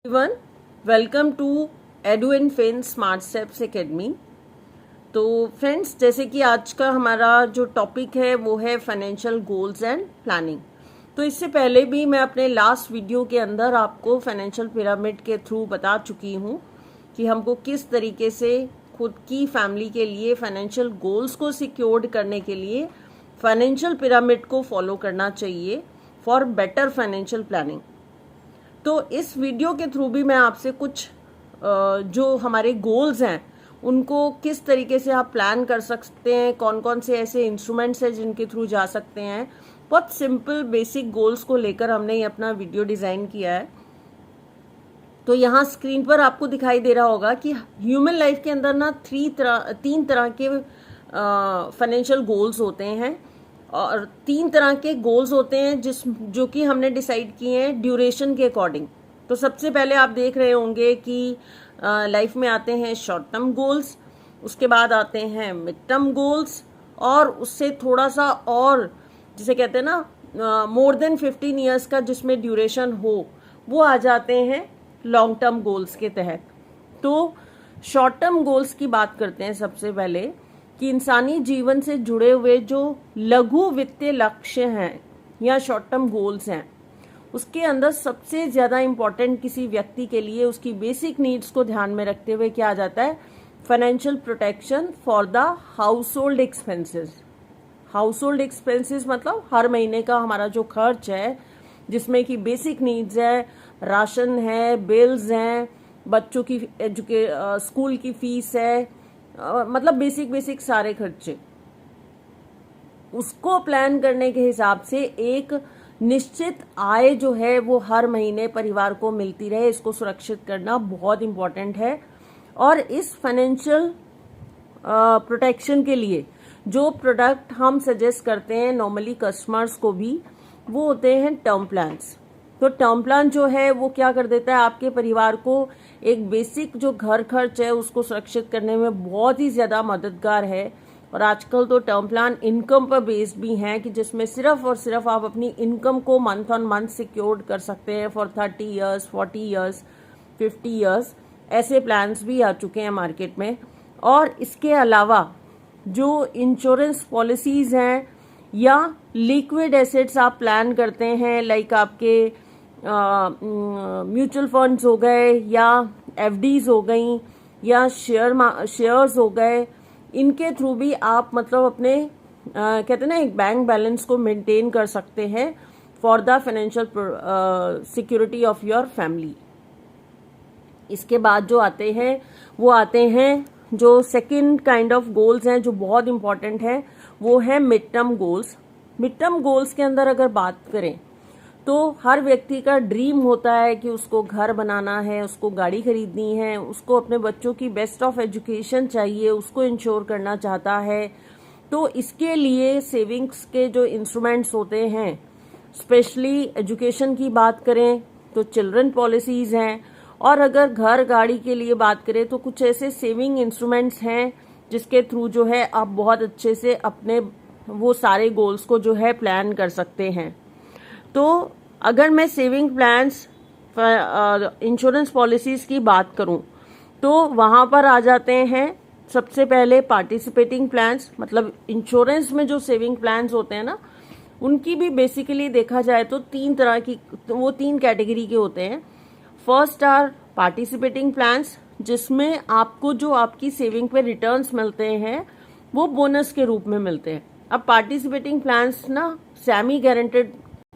Everyone, welcome to edu and fun smart steps academy. तो friends, जैसे कि आज का हमारा जो टॉपिक है वो है फाइनेंशियल गोल्स एंड प्लानिंग। तो इससे पहले भी मैं अपने लास्ट वीडियो के अंदर आपको फाइनेंशियल पिरामिड के थ्रू बता चुकी हूँ कि हमको किस तरीके से खुद की फैमिली के लिए फाइनेंशियल गोल्स को सिक्योर्ड करने के लिए फाइनेंशियल पिरामिड को फॉलो करना चाहिए फॉर बेटर फाइनेंशियल प्लानिंग। तो इस वीडियो के थ्रू भी मैं आपसे कुछ जो हमारे गोल्स हैं उनको किस तरीके से आप प्लान कर सकते हैं, कौन कौन से ऐसे इंस्ट्रूमेंट्स हैं जिनके थ्रू जा सकते हैं, बहुत सिंपल बेसिक गोल्स को लेकर हमने ये अपना वीडियो डिज़ाइन किया है। तो यहाँ स्क्रीन पर आपको दिखाई दे रहा होगा कि ह्यूमन लाइफ के अंदर ना तीन तरह के फाइनेंशियल गोल्स होते हैं और तीन तरह के गोल्स होते हैं जो कि हमने डिसाइड किए हैं ड्यूरेशन के अकॉर्डिंग। तो सबसे पहले आप देख रहे होंगे कि लाइफ में आते हैं शॉर्ट टर्म गोल्स, उसके बाद आते हैं मिड टर्म गोल्स, और उससे थोड़ा सा और जिसे कहते हैं ना मोर देन 15 ईयर्स का जिसमें ड्यूरेशन हो, वो आ जाते हैं लॉन्ग टर्म गोल्स के तहत। तो शॉर्ट टर्म गोल्स की बात करते हैं सबसे पहले कि इंसानी जीवन से जुड़े हुए जो लघु वित्तीय लक्ष्य हैं या शॉर्ट टर्म गोल्स हैं, उसके अंदर सबसे ज़्यादा इम्पॉर्टेंट किसी व्यक्ति के लिए उसकी बेसिक नीड्स को ध्यान में रखते हुए क्या आ जाता है, financial protection for the house hold expenses. House hold expenses मतलब हर महीने का हमारा जो खर्च है, जिसमें कि बेसिक नीड्स है, राशन है, बिल्स हैं, बच्चों की स्कूल की फीस है, मतलब बेसिक सारे खर्चे, उसको प्लान करने के हिसाब से एक निश्चित आय जो है वो हर महीने परिवार को मिलती रहे, इसको सुरक्षित करना बहुत इम्पोर्टेंट है। और इस फाइनेंशियल प्रोटेक्शन के लिए जो प्रोडक्ट हम सजेस्ट करते हैं नॉर्मली कस्टमर्स को भी, वो होते हैं टर्म प्लान्स। तो टर्म प्लान जो है वो क्या कर देता है, आपके परिवार को एक बेसिक जो घर खर्च है उसको सुरक्षित करने में बहुत ही ज़्यादा मददगार है। और आजकल तो टर्म प्लान इनकम पर बेस्ड भी हैं कि जिसमें सिर्फ और सिर्फ आप अपनी इनकम को मंथ ऑन मंथ सिक्योर्ड कर सकते हैं फॉर 30 ईयर्स, 40 ईयर्स, 50 ईयर्स। ऐसे प्लान्स भी आ चुके हैं मार्केट में। और इसके अलावा जो इंश्योरेंस पॉलिसीज़ हैं या लिक्विड एसेट्स आप प्लान करते हैं, लाइक आपके म्यूचुअल फंड्स हो गए या एफडीज हो गई या शेयर्स हो गए, इनके थ्रू भी आप मतलब अपने कहते हैं ना एक बैंक बैलेंस को मेंटेन कर सकते हैं for the financial security of your family. इसके बाद जो आते हैं वो आते हैं जो सेकंड काइंड ऑफ गोल्स हैं जो बहुत इंपॉर्टेंट है, वो है mid term goals. Mid term goals के अंदर अगर बात करें तो हर व्यक्ति का ड्रीम होता है कि उसको घर बनाना है, उसको गाड़ी खरीदनी है, उसको अपने बच्चों की बेस्ट ऑफ एजुकेशन चाहिए, उसको इंश्योर करना चाहता है। तो इसके लिए सेविंग्स के जो इंस्ट्रूमेंट्स होते हैं, स्पेशली एजुकेशन की बात करें तो चिल्ड्रन पॉलिसीज़ हैं, और अगर घर गाड़ी के लिए बात करें तो कुछ ऐसे सेविंग इंस्ट्रूमेंट्स हैं जिसके थ्रू जो है आप बहुत अच्छे से अपने वो सारे गोल्स को जो है प्लान कर सकते हैं। तो अगर मैं सेविंग प्लान्स, इंश्योरेंस पॉलिसीज़ की बात करूं तो वहां पर आ जाते हैं सबसे पहले पार्टिसिपेटिंग प्लान्स। मतलब इंश्योरेंस में जो सेविंग प्लान्स होते हैं ना, उनकी भी बेसिकली देखा जाए तो तीन कैटेगरी के होते हैं। फर्स्ट आर पार्टिसिपेटिंग प्लान्स, जिसमें आपको जो आपकी सेविंग पे रिटर्न्स मिलते हैं वो बोनस के रूप में मिलते हैं। अब पार्टिसिपेटिंग प्लान्स ना semi guaranteed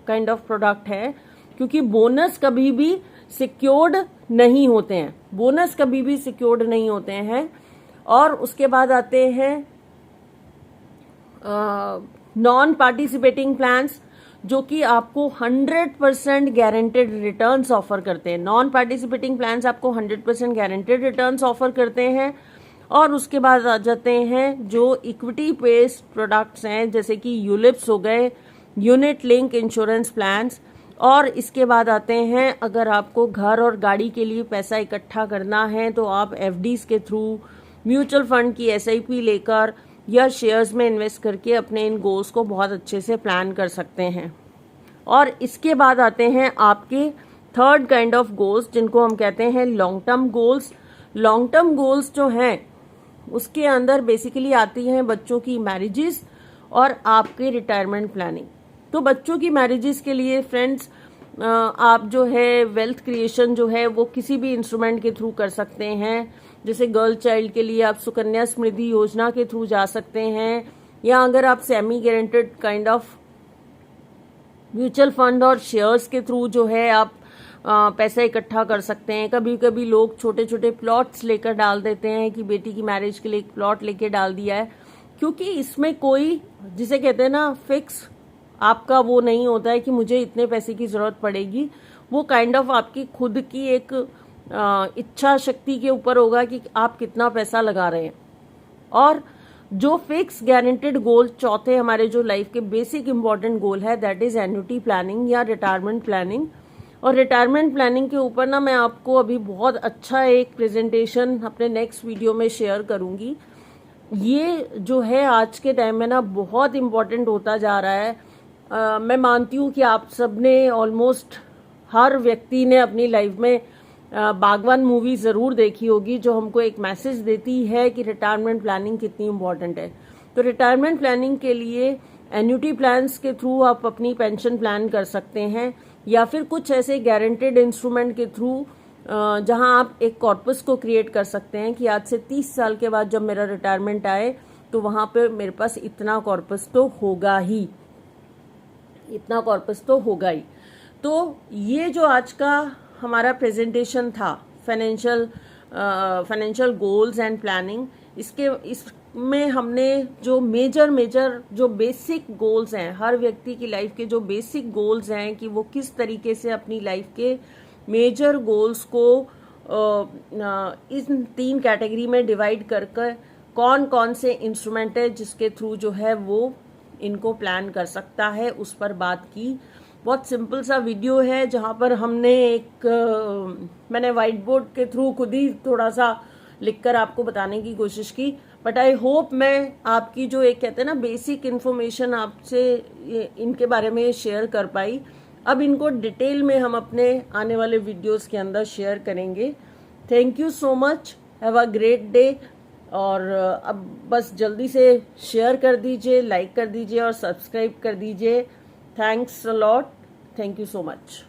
kind of product है, क्योंकि बोनस कभी भी सिक्योर्ड नहीं होते हैं। और उसके बाद आते हैं नॉन पार्टिसिपेटिंग प्लान्स, जो कि आपको 100% गारंटेड रिटर्न्स ऑफर करते हैं। नॉन पार्टिसिपेटिंग प्लान्स आपको 100% गारंटेड रिटर्न्स ऑफर करते हैं। और उसके बाद आ जाते हैं जो इक्विटी बेस्ड प्रोडक्ट्स हैं, जैसे कि यूलिप्स हो गए, यूनिट लिंक इंश्योरेंस प्लान्स। और इसके बाद आते हैं अगर आपको घर और गाड़ी के लिए पैसा इकट्ठा करना है तो आप एफडीज के थ्रू, म्यूचुअल फंड की एसआईपी लेकर या शेयर्स में इन्वेस्ट करके अपने इन गोल्स को बहुत अच्छे से प्लान कर सकते हैं। और इसके बाद आते हैं आपके थर्ड काइंड ऑफ गोल्स जिनको हम कहते हैं long term goals. Long term goals जो हैं उसके अंदर बेसिकली आती हैं बच्चों की मैरिजेस और आपके रिटायरमेंट प्लानिंग। तो बच्चों की मैरिजेस के लिए फ्रेंड्स आप जो है वेल्थ क्रिएशन जो है वो किसी भी इंस्ट्रूमेंट के थ्रू कर सकते हैं। जैसे गर्ल चाइल्ड के लिए आप सुकन्या समृद्धि योजना के थ्रू जा सकते हैं, या अगर आप semi guaranteed kind of mutual fund और शेयर्स के थ्रू जो है आप पैसा इकट्ठा कर सकते हैं। कभी कभी लोग छोटे छोटे प्लॉट्स लेकर डाल देते हैं कि बेटी की मैरिज के लिए एक प्लॉट लेके डाल दिया है, क्योंकि इसमें कोई जिसे कहते हैं ना फिक्स आपका वो नहीं होता है कि मुझे इतने पैसे की जरूरत पड़ेगी। वो काइंड ऑफ आपकी खुद की एक इच्छा शक्ति के ऊपर होगा कि आप कितना पैसा लगा रहे हैं। और जो फिक्स गारंटेड गोल चौथे हमारे जो लाइफ के बेसिक इंपॉर्टेंट गोल है दैट इज एन्युटी प्लानिंग या रिटायरमेंट प्लानिंग। और रिटायरमेंट प्लानिंग के ऊपर ना मैं आपको अभी बहुत अच्छा एक प्रेजेंटेशन अपने नेक्स्ट वीडियो में शेयर करूंगी। ये जो है आज के टाइम में ना बहुत इम्पोर्टेंट होता जा रहा है। मैं मानती हूँ कि आप सबने ऑलमोस्ट हर व्यक्ति ने अपनी लाइफ में बागवान मूवी जरूर देखी होगी, जो हमको एक मैसेज देती है कि रिटायरमेंट प्लानिंग कितनी इम्पोर्टेंट है। तो रिटायरमेंट प्लानिंग के लिए एन्युटी प्लान्स के थ्रू आप अपनी पेंशन प्लान कर सकते हैं, या फिर कुछ ऐसे गारंटेड इंस्ट्रूमेंट के थ्रू जहां आप एक कॉर्पस को क्रिएट कर सकते हैं कि आज से 30 साल के बाद जब मेरा रिटायरमेंट आए तो वहां पे मेरे पास इतना कॉर्पस तो होगा ही, इतना कॉर्पस तो होगा ही। तो ये जो आज का हमारा प्रेजेंटेशन था फाइनेंशियल गोल्स एंड प्लानिंग, इसमें हमने जो मेजर जो बेसिक गोल्स हैं, हर व्यक्ति की लाइफ के जो बेसिक गोल्स हैं कि वो किस तरीके से अपनी लाइफ के मेजर गोल्स को इन 3 कैटेगरी में डिवाइड करके कौन कौन से इंस्ट्रूमेंट है जिसके थ्रू जो है वो इनको प्लान कर सकता है, उस पर बात की। बहुत सिंपल सा वीडियो है जहां पर हमने मैंने व्हाइट बोर्ड के थ्रू खुद ही थोड़ा सा लिखकर आपको बताने की कोशिश की, बट आई होप मैं आपकी जो एक कहते हैं ना बेसिक इन्फॉर्मेशन आपसे इनके बारे में शेयर कर पाई। अब इनको डिटेल में हम अपने आने वाले वीडियोस के अंदर शेयर करेंगे। Thank you so much, have a great day. और अब बस जल्दी से शेयर कर दीजिए, लाइक कर दीजिए और सब्सक्राइब कर दीजिए। Thanks a lot, thank you so much.